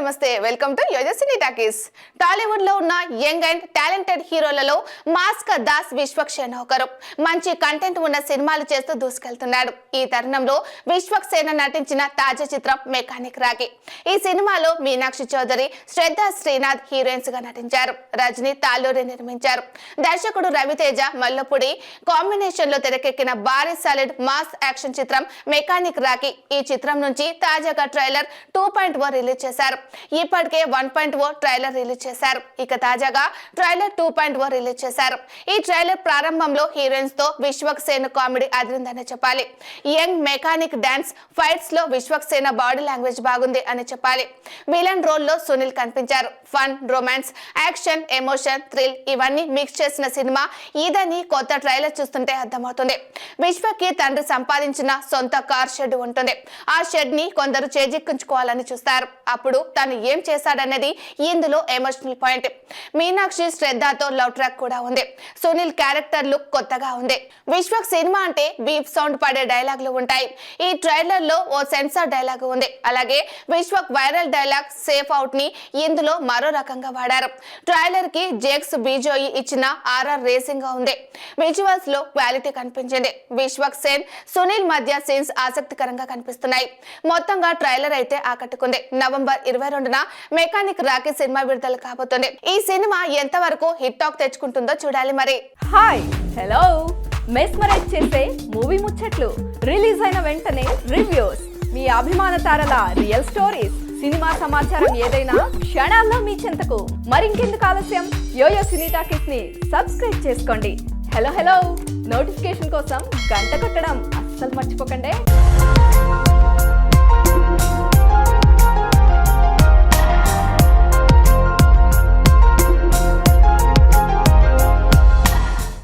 నమస్తే welcome to Yojaswini talkies. Tollywood లో ఉన్న యంగ్ అండ్ టాలెంటెడ్ హీరోలలో మాస్కర్ దాస్ విశ్వక్సేన్ ఒకరు. మంచి కంటెంట్ ఉన్న సినిమాలు చేస్తూ దూసుకెళ్తున్నాడు. ఈ తరుణంలో విశ్వక్సేన్ నటించిన తాజా చిత్రం మెకానిక్ రాకీ. ఈ సినిమాలో మీనాక్షి చౌదరి, శ్రద్ధ శ్రీనాథ్ హీరోయిన్స్ గా నటించారు. రజనీ తాలూరి నిర్మించారు. దర్శకుడు రవితేజ మల్లపుడి కాంబినేషన్ లో తెరకెక్కిన భారీ సాలిడ్ మాస్ యాక్షన్ చిత్రం మెకానిక్ రాకీ. ఈ చిత్రం నుంచి తాజాగా ట్రైలర్ 2.0 రిలీజ్ చేశారు. ఇప్పటికే 1.0 ట్రైలర్ రిలీజ్ చేశారు. ఇక తాజాగా ట్రైలర్ 2.0 రిలీజ్ చేశారు. ఈ ట్రైలర్ ప్రారంభంలో హీరోయిన్స్ తో విశ్వక్సేన్ కామెడీ అదిరిందని చెప్పాలి. యంగ్ మెకానిక్ డాన్స్ ఫైట్స్ లో విశ్వక్సేన్ బాడీ లాంగ్వేజ్ బాగుంది అని చెప్పాలి. విలన్ రోల్ లో సునీల్ కనిపించారు. Fun, romance, action, emotion, thrill ఇవన్నీ మిక్స్ చేసిన సినిమా ఇదని కొత్త ట్రైలర్ చూస్తుంటే అర్థమవుతుంది. విశ్వకి తండ్రి సంపాదించిన సొంత కార్ షెడ్ ఉంటుంది. ఆ షెడ్ ని కొందరు చేజిక్కించుకోవాలని చూస్తారు. అప్పుడు తను ఏం చేశాడనేది ఇందులో ఎమోషనల్ పాయింట్. మీనాక్షి శ్రద్ధతో లవ్ ట్రాక్ కూడా ఉంది. సునీల్ క్యారెక్టర్ లుక్ కొత్తగా ఉంది. విశ్వక్ సినిమా అంటే బీప్ సౌండ్ పడే డైలాగులు ఉంటాయి. ఈ ట్రైలర్ లో ఓ సెన్సార్ డైలాగ్ ఉంది. అలాగే Vishwak viral dialogue safe out ని ఇందులో మరో రకంగా వాడారు. ట్రైలర్ కి జేక్స్ బీజోయి ఇచ్చిన ఆర్ఆర్ రేసింగ్ గా ఉంది. విజువల్స్ లో క్వాలిటీ కనిపించింది. విశ్వక్ సేన్, సునీల్ మధ్య సీన్స్ ఆసక్తికరంగా కనిపిస్తున్నాయి. మొత్తంగా ట్రైలర్ అయితే ఆకట్టుకుంది. నవంబర్ 22న మెకానిక్ రాకీ సినిమా విడుదల కాబోతుంది. ఈ సినిమా ఎంతవరకు హిట్ టాక్ తెచ్చుకుంటుందో చూడాలి మరి. హాయ్, హలో, మెస్మరైజ్ చేసే మూవీ ముచ్చట్లు, రిలీజ్ అయిన వెంటనే రివ్యూస్, మీ అభిమాన తారల రియల్ స్టోరీస్, సినిమా సమాచారం ఏదైనా క్షణాల్లో మీ చెంతకు. మరింకెందుకు ఆలస్యం, యోయో సినీ టాకీస్ ని సబ్స్క్రైబ్ చేసుకోండి. హలో హలో నోటిఫికేషన్ కోసం గంట కొట్టడం అస్సలు మర్చిపోకండి.